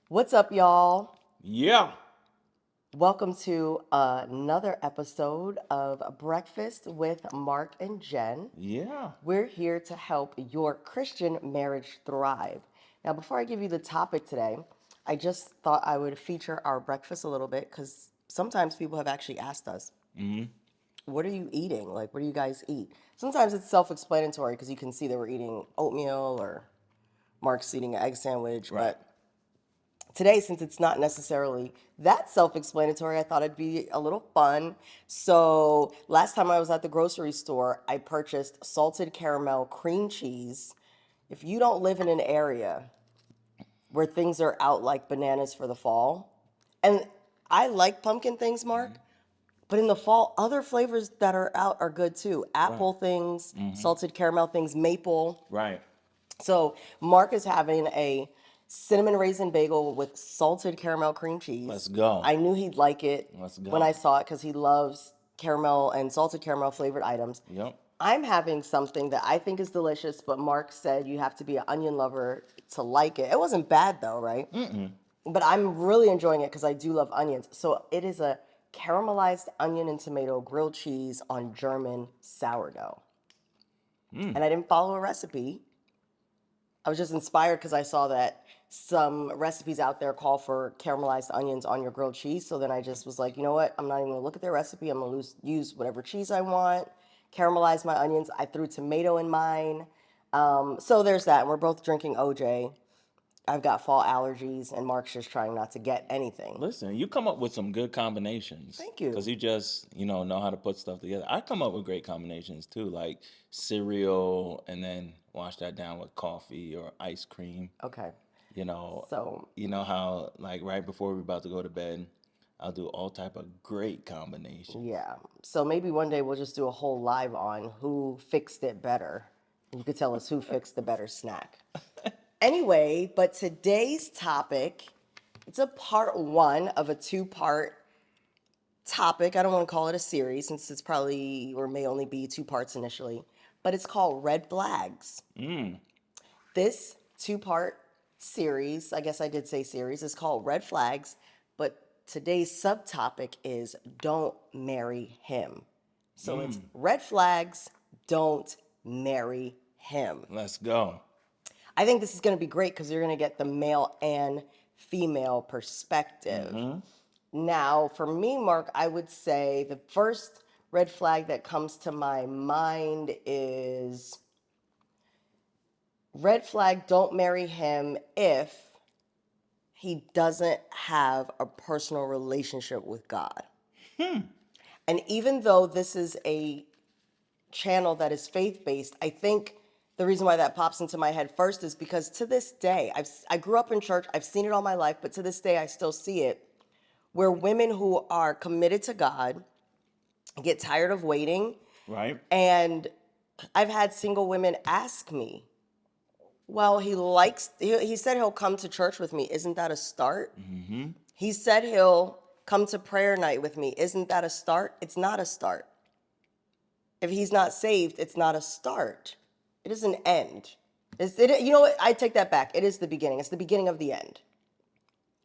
What's up, y'all? Yeah. Welcome to another episode of Breakfast with Mark and Jen. Yeah. We're here to help your Christian marriage thrive. Now, before I give you the topic today, I just thought I would feature our breakfast a little bit because sometimes people have actually asked us, what are you eating? Like, what do you guys eat? Sometimes it's self explanatory because you can see that we're eating oatmeal or Mark's eating an egg sandwich, Right. but today, since it's not necessarily that self-explanatory, I thought it'd be a little fun. So last time I was at the grocery store, I purchased salted caramel cream cheese. If you don't live in an area where things are out like bananas for the fall, and I like pumpkin things, Mark, but in the fall, other flavors that are out are good too. Right. Apple things, salted caramel things, maple. Right. So Mark is having a cinnamon raisin bagel with salted caramel cream Let's cheese. go. I knew he'd like it Let's when I go. saw it because he loves caramel and salted caramel flavored items. Yep. I'm having something that I think is delicious, but Mark said you have to be an onion lover to like it. It wasn't bad though, right? But I'm really enjoying it because I do love onions. So it is a caramelized onion and tomato grilled cheese on German sourdough. And I didn't follow a recipe. I was just inspired because I saw that some recipes out there call for caramelized onions on your grilled cheese. So then I just was like, you know what? I'm not even gonna look at their recipe. I'm gonna use whatever cheese I want, caramelize my onions. I threw tomato in mine. So there's that. We're both drinking OJ. I've got fall allergies, and Mark's just trying not to get anything. Listen, you come up with some good combinations Thank because you. you just, know how to put stuff together. I come up with great combinations too, like cereal and then wash that down with coffee or ice cream. Okay. You know, So you know how like right before we're about to go to bed, I'll do all type of great combinations. yeah. So maybe one day we'll just do a whole live on who fixed it better. You could tell us who fixed the better snack. Anyway, but today's topic, it's a part one of a two-part topic. I don't want to call it a series since it's probably or may only be two parts initially, but it's called Red Flags. This two-part series, I guess I did say series, is called Red Flags, but today's subtopic is Don't Marry Him. So it's red flags, don't marry him. Let's go. I think this is going to be great because you're going to get the male and female perspective. Now, for me, Mark, I would say the first red flag that comes to my mind is red flag, don't marry him if he doesn't have a personal relationship with God. And even though this is a channel that is faith based, I think the reason why that pops into my head first is because to this day, I grew up in church, I've seen it all my life, but to this day, I still see it where women who are committed to God get tired of waiting. Right? And I've had single women ask me, well, he said he'll come to church with me. Isn't that a start? He said he'll come to prayer night with me. Isn't that a start? It's not a start. If he's not saved, it's not a start. It is an end. You know what? I take that back. It is the beginning. It's the beginning of the end.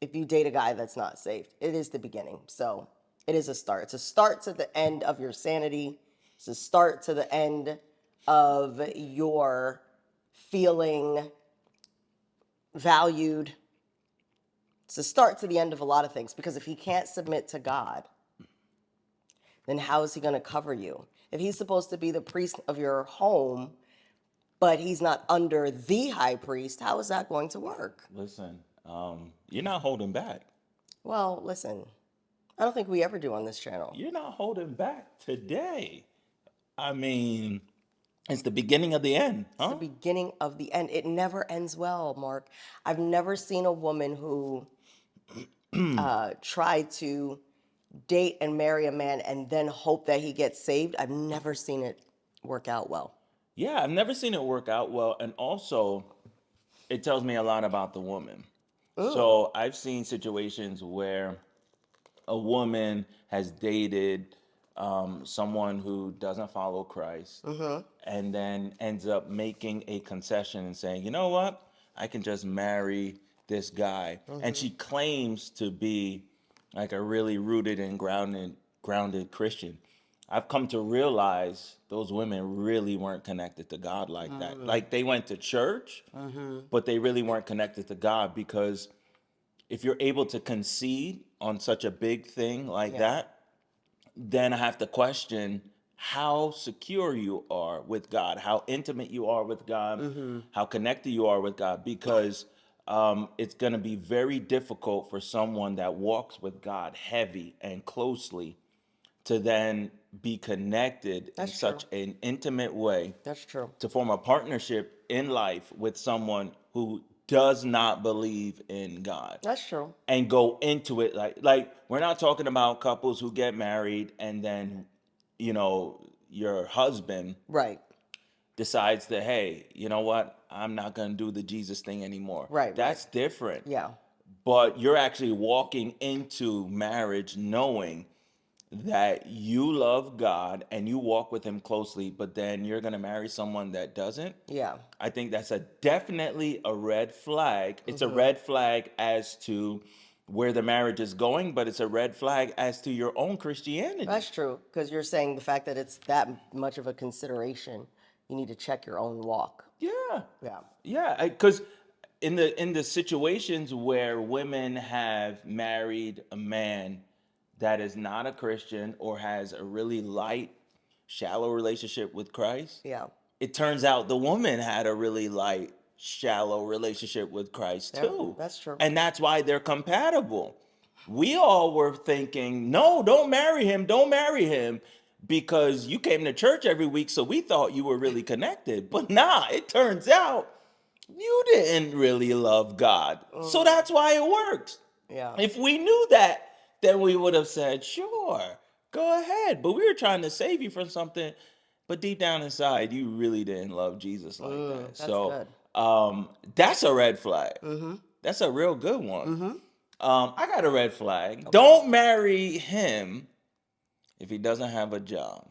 If you date a guy that's not saved, it is the beginning. So it is a start. It's a start to the end of your sanity. It's a start to the end of your feeling valued. It's a start to the end of a lot of things because if he can't submit to God, then how is he going to cover you? If he's supposed to be the priest of your home, but he's not under the high priest, how is that going to work? Listen, you're not holding back. Well, listen, I don't think we ever do on this channel. You're not holding back today. I mean, it's the beginning of the end, It's the huh? beginning of the end. It never ends well, Mark. I've never seen a woman who tried to date and marry a man and then hope that he gets saved. I've never seen it work out well. Yeah, I've never seen it work out well. And also, it tells me a lot about the woman. Mm, So I've seen situations where a woman has dated someone who doesn't follow Christ and then ends up making a concession and saying, you know what? I can just marry this guy, and she claims to be like a really rooted and grounded Christian. I've come to realize those women really weren't connected to God like that. Like they went to church, but they really weren't connected to God, because if you're able to concede on such a big thing like Yeah. that, then I have to question how secure you are with God, how intimate you are with God, how connected you are with God, because it's going to be very difficult for someone that walks with God heavy and closely to then be connected in That's true. such an intimate way, That's true. to form a partnership in life with someone who does not believe in God, That's true. and go into it like we're not talking about couples who get married and then, your husband Right. decides that, hey, you know what, I'm not going to do the Jesus thing anymore. Right. Right. That's different. Yeah. But you're actually walking into marriage knowing that you love God and you walk with him closely, but then you're going to marry someone that doesn't. Yeah. I think that's definitely a red flag. It's a red flag as to where the marriage is going, but it's a red flag as to your own Christianity. That's true. Because you're saying the fact that it's that much of a consideration, you need to check your own walk. Yeah. Yeah. Yeah, because in the situations where women have married a man that is not a Christian or has a really light, shallow relationship with Christ, Yeah. it turns out the woman had a really light, shallow relationship with Christ Yeah. too. That's true. And that's why they're compatible. We all were thinking, no, don't marry him, because you came to church every week, so we thought you were really connected. But nah, it turns out you didn't really love God. So that's why it works. Yeah. If we knew that, then we would have said, sure, go ahead. But we were trying to save you from something. But deep down inside, you really didn't love Jesus like that. That's So good. that's a red flag. Mm-hmm. That's a real good one. Mm-hmm. I got a red flag. Okay. Don't marry him if he doesn't have a job.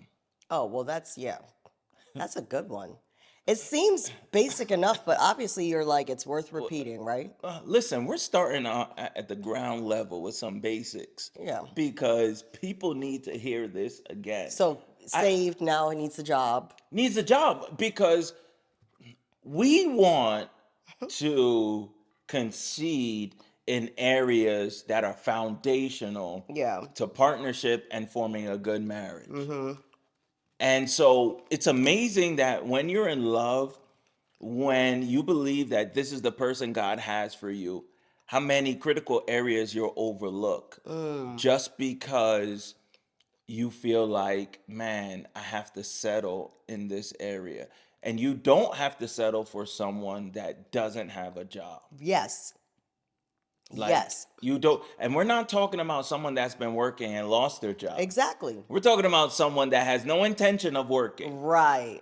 Oh, well, that's a good one. It seems basic enough, but obviously you're like, it's worth repeating, right? Listen, we're starting at the ground level with some basics, Yeah. because people need to hear this again. So I saved, now he needs a job. needs a job, because we want to concede in areas that are foundational Yeah. to partnership and forming a good marriage. Mm-hmm. And so it's amazing that when you're in love, when you believe that this is the person God has for you, how many critical areas you'll overlook just because you feel like, man, I have to settle in this area. And you don't have to settle for someone that doesn't have a job. Yes. Like, Yes. you don't, and we're not talking about someone that's been working and lost their job. Exactly. We're talking about someone that has no intention of working. Right.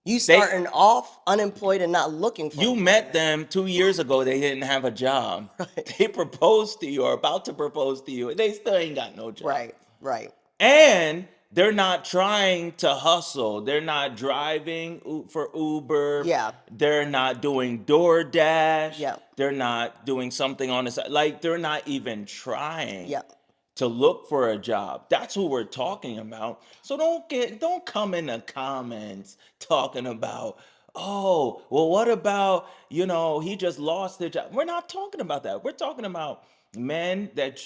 You They starting off unemployed and not looking for You met employment. them 2 years ago, they didn't have a job. Right. They proposed to you or about to propose to you, and they still ain't got no job. Right. Right. And they're not trying to hustle. They're not driving for Uber. Yeah. They're not doing DoorDash. Yeah. They're not doing something on the side. Like, they're not even trying Yeah. to look for a job. That's who we're talking about. So don't come in the comments talking about, oh, well, what about, he just lost their job. We're not talking about that. We're talking about men that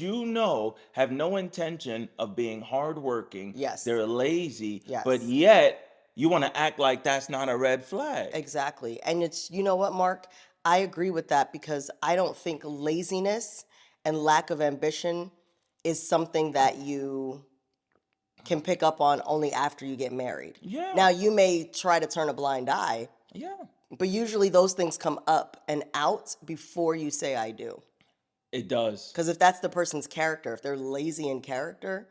have no intention of being hardworking. Yes. They're lazy, but Yes. yet you want to act like that's not a red flag. Exactly. And you know what, Mark? I agree with that because I don't think laziness and lack of ambition is something that you can pick up on only after you get married. Yeah. Now, you may try to turn a blind eye, Yeah. but usually those things come up and out before you say I do. It does. Because if that's the person's character, if they're lazy in character,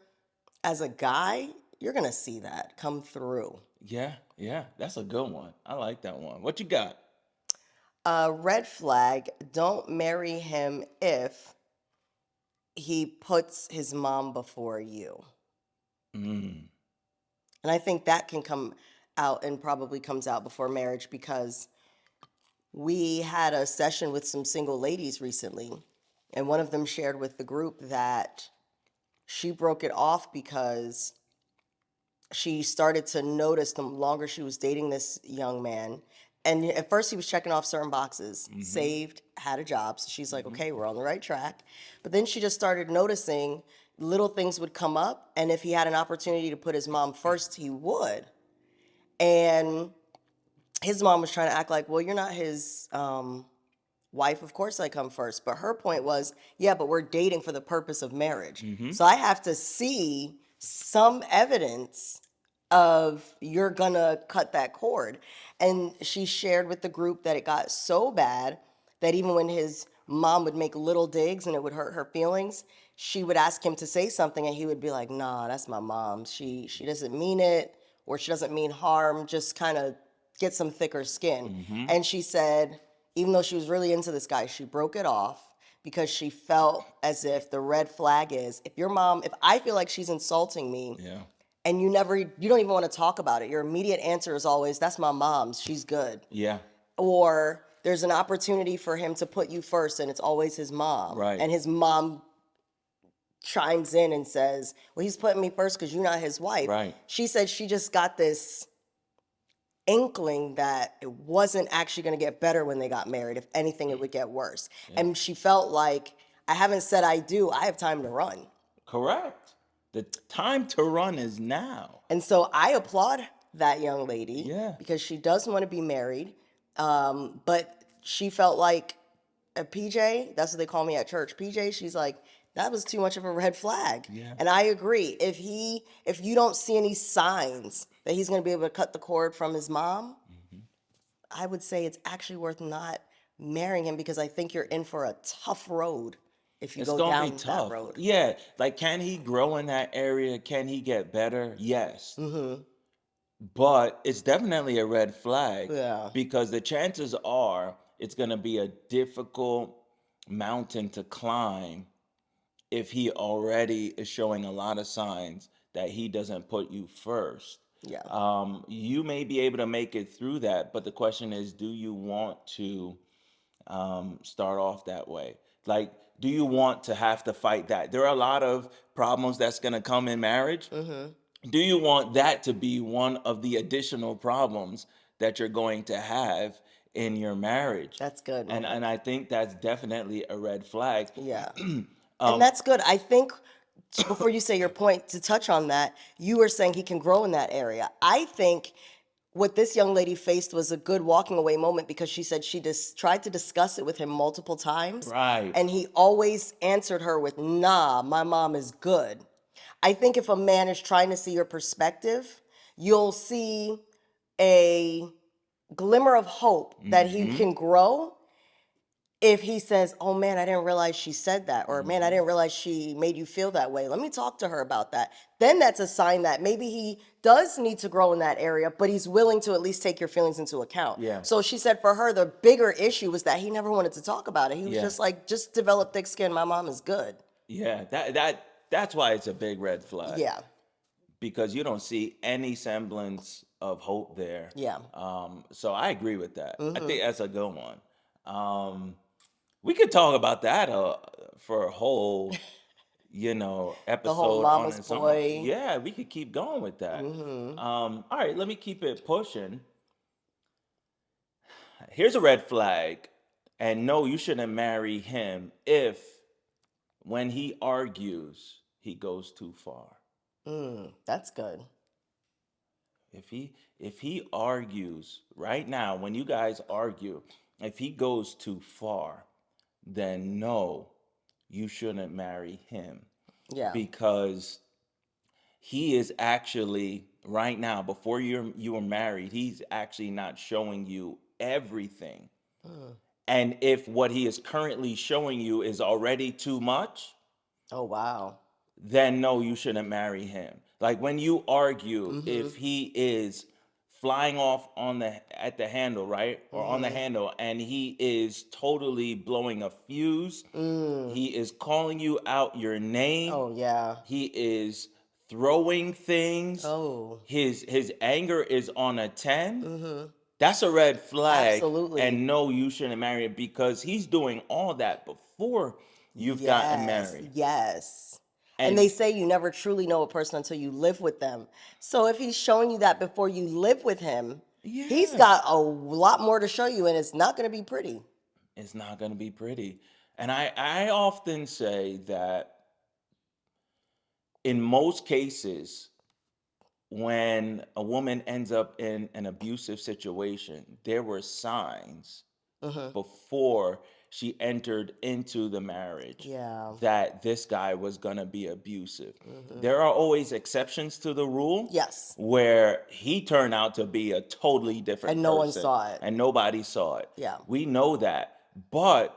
as a guy, you're going to see that come through. Yeah. Yeah. That's a good one. I like that one. What you got? Red flag, don't marry him if he puts his mom before you. Mm. And I think that can come out and probably comes out before marriage because We had a session with some single ladies recently, and one of them shared with the group that she broke it off because she started to notice the longer she was dating this young man. And at first, he was checking off certain boxes, Mm-hmm. saved, had a job. So she's like, Mm-hmm. okay, we're on the right track. But then she just started noticing little things would come up. And if he had an opportunity to put his mom first, he would. And his mom was trying to act like, well, you're not his wife, of course I come first. But her point was, yeah, but we're dating for the purpose of marriage. Mm-hmm. So I have to see some evidence of you're gonna cut that cord. And she shared with the group that it got so bad that even when his mom would make little digs and it would hurt her feelings, she would ask him to say something and he would be like, nah, that's my mom. She doesn't mean it, or she doesn't mean harm, just kind of get some thicker skin. Mm-hmm. And she said, even though she was really into this guy, she broke it off because she felt as if the red flag is, if your mom, if I feel like she's insulting me Yeah. and you don't even want to talk about it, your immediate answer is always, that's my mom's, she's good. Yeah. Or there's an opportunity for him to put you first and it's always his mom. Right. And his mom chimes in and says, well, he's putting me first because you're not his wife. Right. She said she just got this inkling that it wasn't actually going to get better when they got married. If anything, it would get worse. Yeah. And she felt like, I haven't said I do, I have time to run. Correct. The time to run is now. And so I applaud that young lady Yeah. because she does want to be married. But she felt like a PJ, that's what they call me at church. PJ, she's like, that was too much of a red flag. Yeah. And I agree. If you don't see any signs that he's going to be able to cut the cord from his mom, Mm-hmm. I would say it's actually worth not marrying him because I think you're in for a tough road if you It's go gonna be down that tough. road. Yeah. Like, can he grow in that area? Can he get better? Yes. Mm-hmm. But it's definitely a red flag Yeah. because the chances are it's gonna be a difficult mountain to climb if he already is showing a lot of signs that he doesn't put you first. Yeah. You may be able to make it through that, but the question is, do you want to start off that way? Like, do you want to have to fight that? There are a lot of problems that's going to come in marriage. Mm-hmm. Do you want that to be one of the additional problems that you're going to have in your marriage? That's good, And Mark. I think that's definitely a red flag. Yeah. And um, that's good. I think before you say your point, to touch on that, you were saying he can grow in that area. I think what this young lady faced was a good walking away moment because she said she just tried to discuss it with him multiple times right. and he always answered her with, nah, my mom is good. I think if a man is trying to see your perspective, you'll see a glimmer of hope that he Hmm. can grow if he says, oh man, I didn't realize she said that, or man, I Hmm. didn't realize she made you feel that way. Let me talk to her about that. Then that's a sign that maybe he does need to grow in that area, but he's willing to at least take your feelings into account. Yeah. So she said for her, the bigger issue was that he never wanted to talk about it. He was Yeah. just like, just develop thick skin. My mom is good. Yeah. That's why it's a big red flag, Yeah. because you don't see any semblance of hope there. Yeah. So I agree with that. I Mm-hmm. think that's a good one. We could talk about that for a whole, The whole episode on mama's its own. boy. Yeah, we could keep going with that. Mm-hmm. All right, let me keep it pushing. Here's a red flag. And no, you shouldn't marry him if when he argues, he goes too far. That's good. If he argues right now, when you guys argue, if he goes too far, then no, you shouldn't marry him, Yeah. because he is actually right now, before you are married, he's actually not showing you everything. Mm. And if what he is currently showing you is already too much, Oh, wow. then no, you shouldn't marry him. Like, when you argue, Mm-hmm. if he is flying off at the handle, right? Or on the Mm-hmm. handle, and he is totally blowing a fuse, Mm. he is calling you out your name, Oh, yeah. he is throwing things, Oh. his anger is on a 10, Mm-hmm. That's a red flag. Absolutely. And no, you shouldn't marry him because he's doing all that before you've gotten Yes, married. yes. And And they say you never truly know a person until you live with them. So if he's showing you that before you live with him, he's yeah, got a lot more to show you, and it's not going to be pretty. it's not going to be pretty. And I often say that in most cases, when a woman ends up in an abusive situation, there were signs Hmm. before she entered into the marriage Yeah. that this guy was going to be abusive. Hmm. There are always exceptions to the rule Yes. where he turned out to be a totally different And no one person saw it. and nobody saw it. Yeah. We know that. But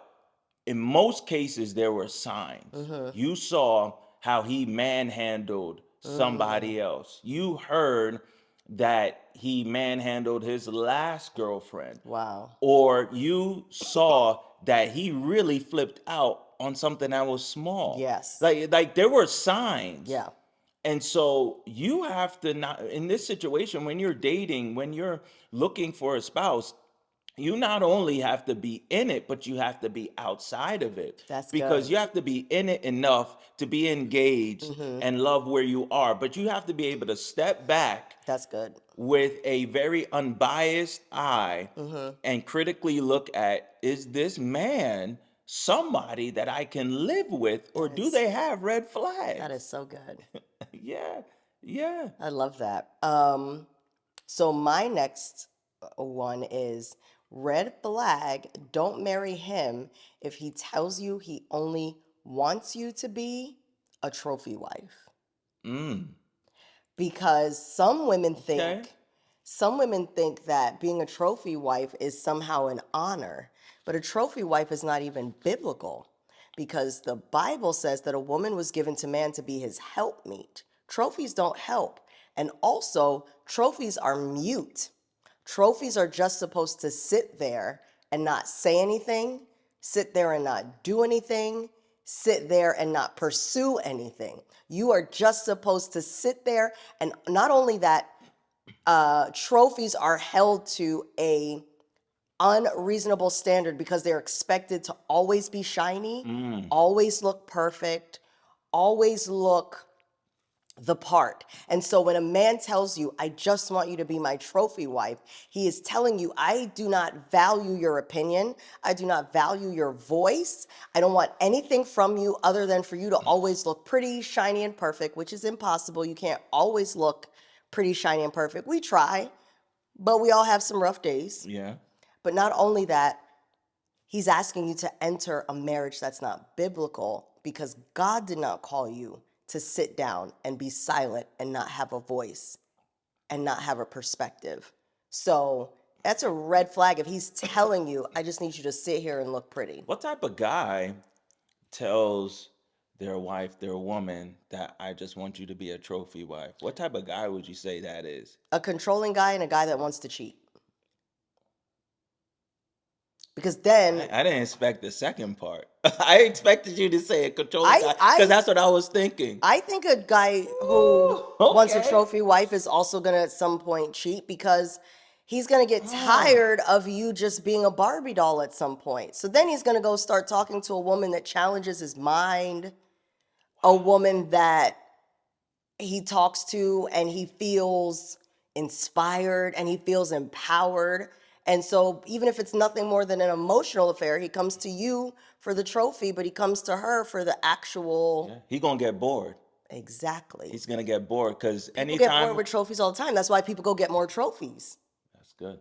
in most cases, there were signs. Hmm. You saw how he manhandled Hmm. somebody else. You heard that he manhandled his last girlfriend, Wow. or you saw that he really flipped out on something that was small. Yes. Like there were signs. Yeah. And so you have to not in this situation when you're dating, when you're looking for a spouse, you not only have to be in it, but you have to be outside of it That's because good. you have to be in it enough to be engaged Hmm. and love where you are. But you have to be able to step back That's good. with a very unbiased eye Hmm. and critically look at, is this man somebody that I can live with, or That do is they have red that flags? is so good. Yeah, yeah. I love that. So my next one is red flag. Don't marry him if he tells you he only wants you to be a trophy wife. Mm, Because okay. some women think that being a trophy wife is somehow an honor, but a trophy wife is not even biblical because the Bible says that a woman was given to man to be his helpmeet. Trophies don't help. And also, trophies are mute. Trophies are just supposed to sit there and not say anything, sit there and not do anything, sit there and not pursue anything. You are just supposed to sit there. And not only that, trophies are held to a unreasonable standard because they're expected to always be shiny, Mm, always look perfect, always look the part. And so when a man tells you, I just want you to be my trophy wife, he is telling you, I do not value your opinion. I do not value your voice. I don't want anything from you other than for you to always look pretty, shiny, and perfect, which is impossible. You can't always look pretty, shiny, and perfect. We try, but we all have some rough days. yeah. But not only that, he's asking you to enter a marriage that's not biblical because God did not call you to sit down and be silent and not have a voice and not have a perspective. So that's a red flag if he's telling you, I just need you to sit here and look pretty. What type of guy tells their wife, their woman, that I just want you to be a trophy wife? What type of guy would you say that is? A controlling guy and a guy that wants to cheat. Because then I didn't expect the second part. I expected you to say a controlling I guy because I that's what I was thinking. I think a guy who Ooh, wants a okay. trophy wife is also going to at some point cheat because he's going to get Ah, tired of you just being a Barbie doll at some point. So then he's going to go start talking to a woman that challenges his mind, a woman that he talks to and he feels inspired and he feels empowered. And so even if it's nothing more than an emotional affair, he comes to you for the trophy, but he comes to her for the actual. yeah. He gonna get bored. Exactly. He's gonna get bored because People get bored anytime. with trophies all the time. That's why people go get more trophies. That's good.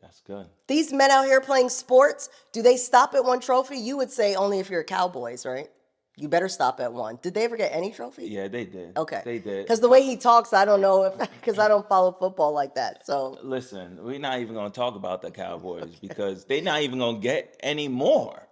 That's good. These men out here playing sports, do they stop at one trophy? You would say only if you're Cowboys, right? You better stop at one. Did they ever get any trophy? Yeah, they did. Okay. They did. Because the way he talks, I don't know if, because I don't follow football like that. So, Listen, we're not even gonna talk about the Cowboys okay. because they're not even gonna get any more.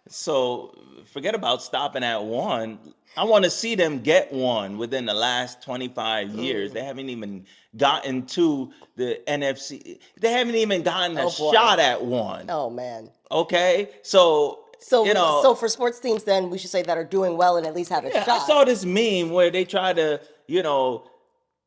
So forget about stopping at one. I want to see them get one within the last 25 years. Mm. They haven't even gotten to the NFC. They haven't even gotten a Oh boy. shot at one. Oh man. Okay? So, So for sports teams, then we should say that are doing well and at least have a yeah, I shot. saw this meme where they try to,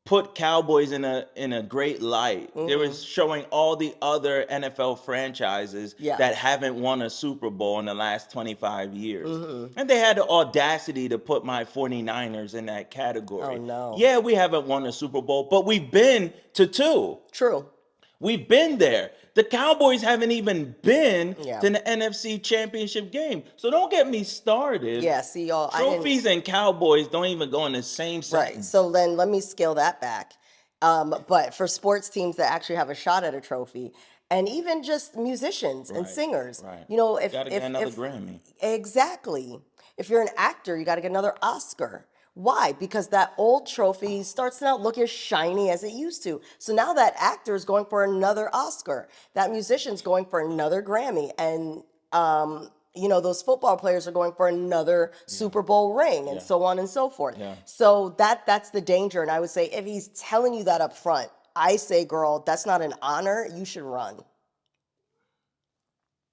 put Cowboys in a great light. They were Mm-hmm. showing all the other NFL franchises Yeah. that haven't won a Super Bowl in the last 25 years. Mm-hmm. And they had the audacity to put my 49ers in that Oh category. no. Yeah, we haven't won a Super Bowl, but we've been to two. True. We've been there. The Cowboys haven't even been Yeah. to the NFC Championship game. So don't get me started. Yeah. See, y'all, I didn't. Trophies and Cowboys don't even go in the same Right. sentence. So then let me scale that back. But for sports teams that actually have a shot at a trophy, and even just musicians and Right, singers, right. you know, Gotta get another Grammy. exactly, if you're an actor, you got to get another Oscar. Why? Because that old trophy starts to not look as shiny as it used to. So now that actor is going for another Oscar. That musician's going for another Grammy. And you know, those football players are going for another Yeah, Super Bowl ring and yeah, so on and so forth. yeah. So that's the danger. And I would say if he's telling you that up front, I say, girl, that's not an honor. You should run.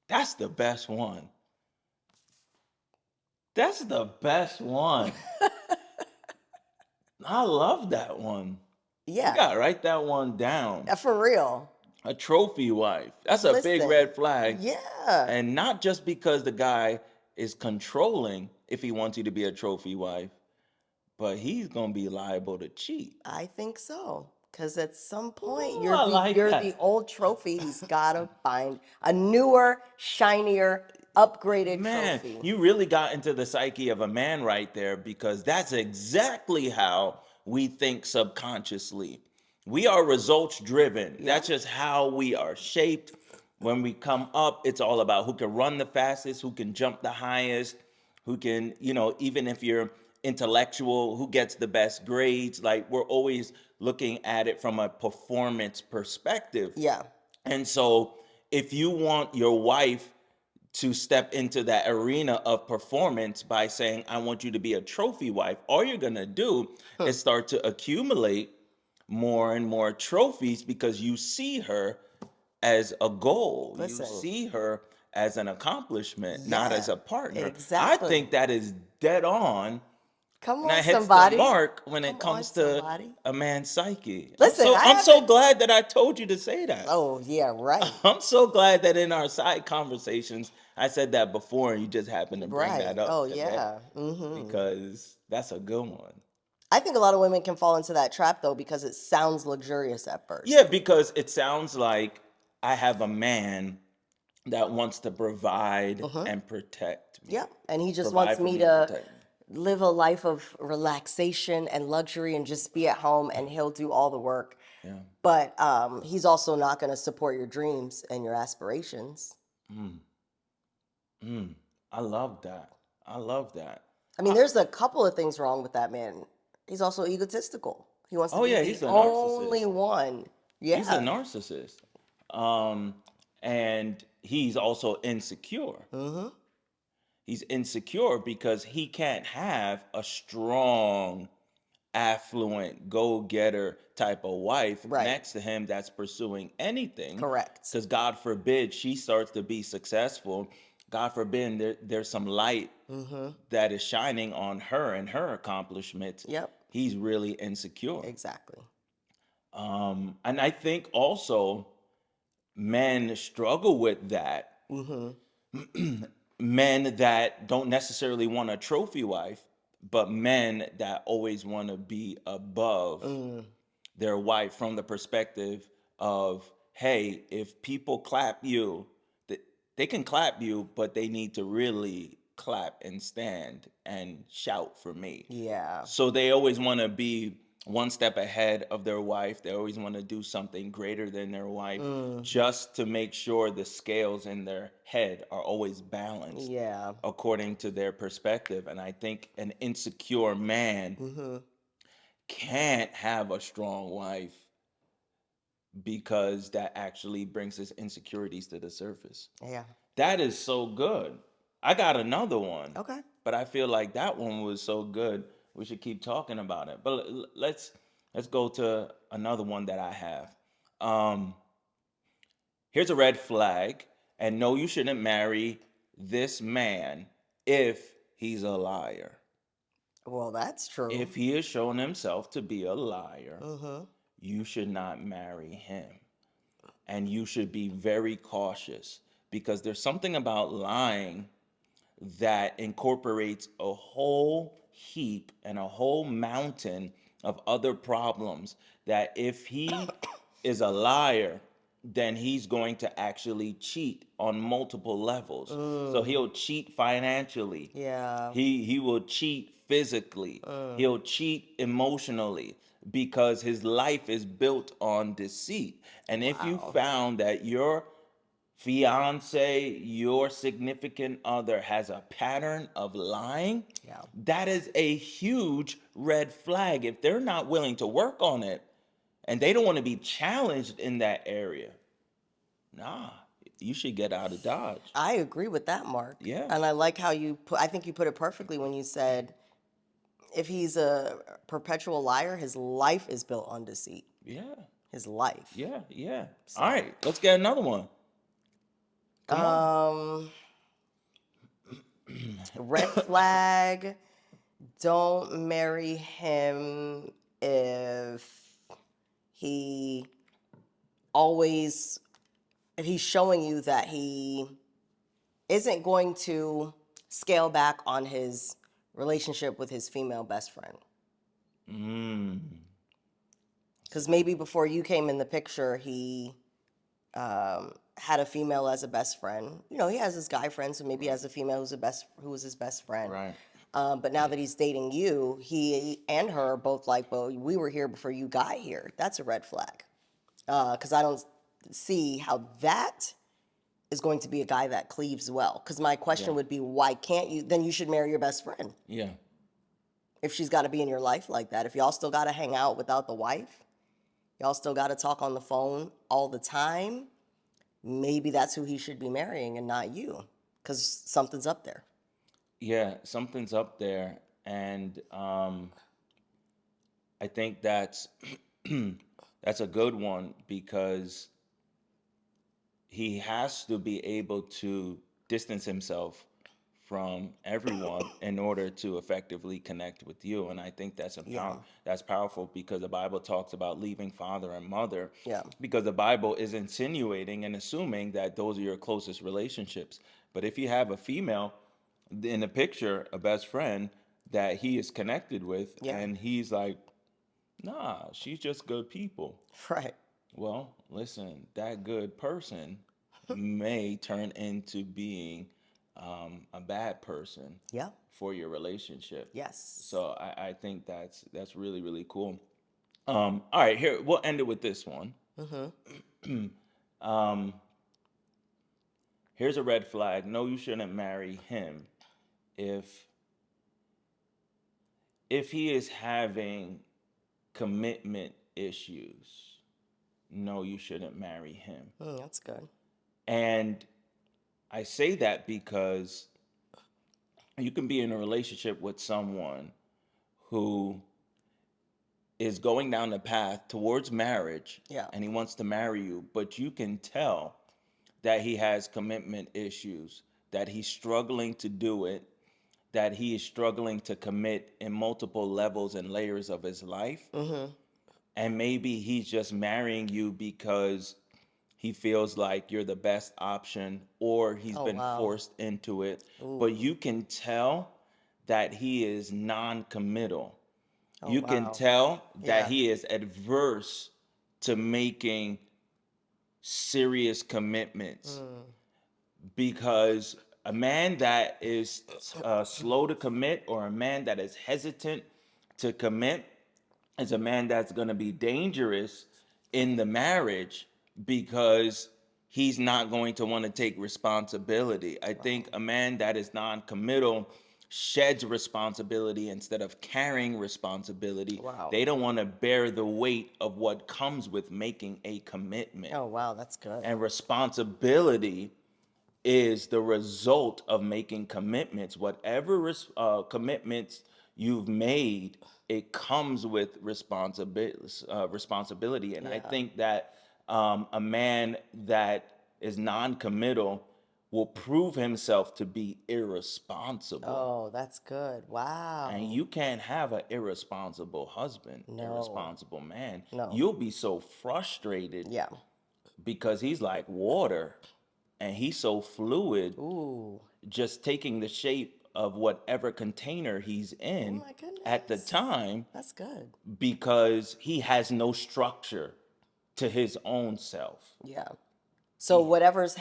That's the best one. That's the best one. I love that one. We Yeah, gotta write that one down. for real. A trophy wife. That's a big Listen, red flag. yeah, And not just because the guy is controlling if he wants you to be a trophy wife, but he's gonna be liable to cheat. I think so. Because at some point, Ooh, I like you're the that. old trophy. He's got to find a newer, shinier, upgraded Man, trophy. you really got into the psyche of a man right there because that's exactly how we think subconsciously. We are results driven. Yeah. That's just how we are shaped. When we come up, it's all about who can run the fastest, who can jump the highest, who can, even if you're intellectual, who gets the best grades. Like we're always looking at it from a performance perspective. Yeah. And so if you want your wife to step into that arena of performance by saying, I want you to be a trophy wife, all you're going to do Hmm. is start to accumulate more and more trophies because you see her as a goal. You Listen. see her as an accomplishment, not as Yeah. a partner. I Exactly. think that is dead on, Come and on, that hits the somebody. mark when it Come on, comes to somebody. a man's psyche. I'm Listen, so I I'm so haven't. glad that I told you to say that. Oh, yeah, right. I'm so glad that in our side conversations, I said that before, and you just happened to bring that Right. Oh, up today yeah. Mm-hmm. because that's a good one. I think a lot of women can fall into that trap, though, because it sounds luxurious at Yeah, first. because it sounds like I have a man that wants to provide Mm-hmm. and protect Yeah. me, And he just wants provide for me me and to protect me. live a life of relaxation and luxury and just be at home and he'll do all the work. Yeah. But he's also not going to support your dreams and your aspirations. Mm, mm. I love that. I love that. I mean, I, there's a couple of things wrong with that man. He's also egotistical. He wants to oh be yeah, the he's a only narcissist. one. He's a Yeah. narcissist. Um, and he's also insecure. Mm-hmm. He's insecure because he can't have a strong, affluent, go getter type of wife Right. next to him that's pursuing anything. Correct. Because God forbid she starts to be successful. God forbid there's some light Mm-hmm. that is shining on her and her accomplishments. Yep. He's really insecure. Exactly. And I think also men struggle with that. Mm-hmm. Men that don't necessarily want a trophy wife, but men that always want to be above Mm. their wife from the perspective of, hey, if people clap you, they can clap you, but they need to really clap and stand and shout for me. Yeah. So they always want to be one step ahead of their wife. They always want to do something greater than their wife Mm. just to make sure the scales in their head are always balanced Yeah. according to their perspective. And I think an insecure man Mm-hmm. can't have a strong wife because that actually brings his insecurities to the surface. Yeah. That is so good. I got another one, Okay. but I feel like that one was so good. We should keep talking about it. But let's go to another one that I have. Um, Here's a red flag, and no, you shouldn't marry this man if he's a liar. Well, that's true. If he has shown himself to be a liar, Mm-hmm. you should not marry him. And you should be very cautious because there's something about lying that incorporates a whole heap and a whole mountain of other problems that if he is a liar, then he's going to actually cheat on multiple levels. So Mm. he'll cheat financially. Yeah. He will cheat physically. Mm. He'll cheat emotionally because his life is built on deceit. And if you Wow. found that your fiance, your significant other has a pattern of lying, Yeah. that is a huge red flag. If they're not willing to work on it and they don't want to be challenged in that area, nah, you should get out of Dodge. I agree with that, Mark. Yeah, And I like how I think you put it perfectly when you said if he's a perpetual liar, his life is built on deceit. yeah, His life. yeah, yeah. All So, right, let's get another one. Come on. um, red flag, don't marry him if he always, if he's showing you that he isn't going to scale back on his relationship with his female best friend. Mm, Because maybe before you came in the picture, he had a female as a best friend. You know, he has his guy friends, so maybe he right, has a female who was his best friend. right. But now that he's dating you, he and her are both like, "Well, we were here before you got here." That's a red flag. Because I don't see how that is going to be a guy that cleaves well. Because my Yeah, question would be, why can't you? Then you should marry your best friend yeah. if she's got to be in your life like that. If y'all still got to hang out without the wife, y'all still got to talk on the phone all the time. Maybe that's who he should be marrying and not you, because something's up there. Yeah, something's up there, and I think that's that's a good one because he has to be able to distance himself from everyone in order to effectively connect with you. And I think Yeah, that's powerful because the Bible talks about leaving father and mother, yeah, because the Bible is insinuating and assuming that those are your closest relationships. But if you have a female in the picture, a best friend that he is connected with, yeah, and he's like, nah, she's just good people. right. Well, listen, that good person may turn into being a bad person Yeah, for your relationship. yes. So I think that's really really cool. All right, here we'll end it with this one. Mm-hmm. Um, Here's a red flag. No, you shouldn't marry him if he is having commitment issues. No, you shouldn't marry him. That's good. And I say that because you can be in a relationship with someone who is going down the path towards marriage Yeah. and he wants to marry you, but you can tell that he has commitment issues, that he's struggling to do it, that he is struggling to commit in multiple levels and layers of his life. Mm-hmm. And maybe he's just marrying you because he feels like you're the best option or he's Oh, been wow. forced into it. But Ooh. you can tell that he is non-committal. Oh, You can wow. tell that Yeah. he is adverse to making serious commitments, Mm. because a man that is slow to commit or a man that is hesitant to commit is a man that's going to be dangerous in the marriage because he's not going to want to take responsibility. I think Wow. a man that is non-committal sheds responsibility instead of carrying responsibility. Wow. They don't want to bear the weight of what comes with making a commitment. Oh, wow. That's good. And responsibility is the result of making commitments. Whatever commitments you've made, it comes with responsibility. And I Yeah. think that a man that is non-committal will prove himself to be irresponsible. Oh, that's good. And Wow. you can't have an irresponsible husband, No. irresponsible man. No. You'll be so frustrated Yeah. because he's like water and he's so fluid, Ooh. just taking the shape of whatever container he's Oh in my at the goodness. time That's good. because he has no structure to his own self. Yeah. So He whatever's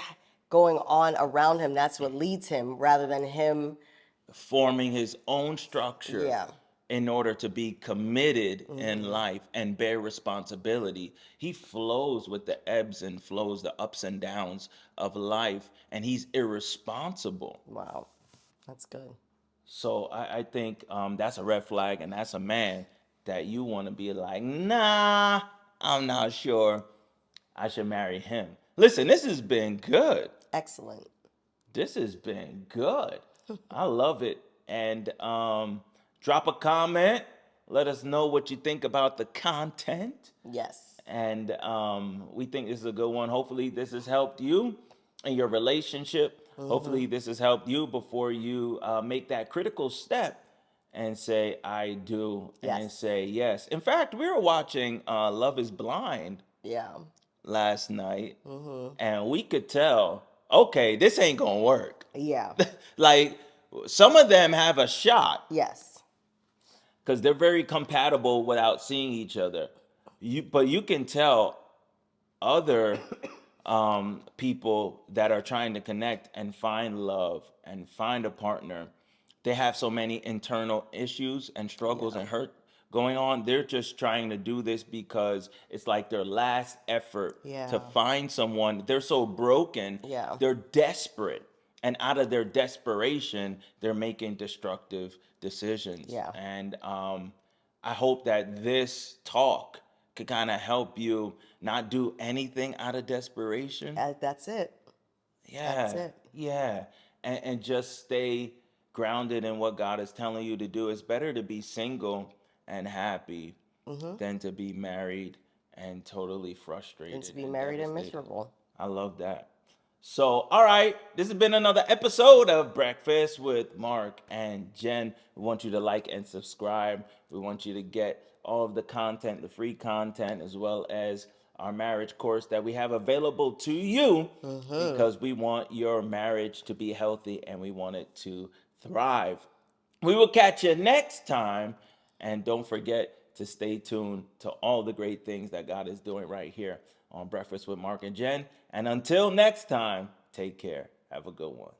going on around him, that's what leads him rather than him. forming his own structure Yeah. in order to be committed in life and bear responsibility. He flows with the ebbs and flows, the ups and downs of life, and he's irresponsible. Wow. That's good. So I think that's a red flag, and that's a man that you want to be like, nah, I'm not sure I should marry him. Listen, this has been good. Excellent. This has been good. I love it. And drop a comment. Let us know what you think about the content. Yes. And we think this is a good one. Hopefully, this has helped you in your relationship. Hopefully, this has helped you before you make that critical step and say, I do, and Yes. say yes. In fact, we were watching Love is Blind Yeah. last night, Mm-hmm. and we could tell, okay, this ain't gonna work. Yeah. Like, some of them have a shot Yes. because they're very compatible without seeing each other. But you can tell other people that are trying to connect and find love and find a partner, they have so many internal issues and struggles Yeah. and hurt going on. They're just trying to do this because it's like their last effort to Yeah. find someone. They're so broken, Yeah. they're desperate. And out of their desperation, they're making destructive decisions. Yeah. And I hope that this talk could kind of help you not do anything out of desperation. That's it. That's Yeah, it. yeah. And just stay grounded in what God is telling you to do. It's better to be single and happy Mm-hmm. than to be married and totally Than to frustrated be and married and devastated. miserable. I love that. So, all right, this has been another episode of Breakfast with Mark and Jen. We want you to like and subscribe. We want you to get all of the content, the free content, as well as our marriage course that we have available to you Mm-hmm. because we want your marriage to be healthy and we want it to thrive. We will catch you next time. And don't forget to stay tuned to all the great things that God is doing right here on Breakfast with Mark and Jen. And until next time, take care. Have a good one.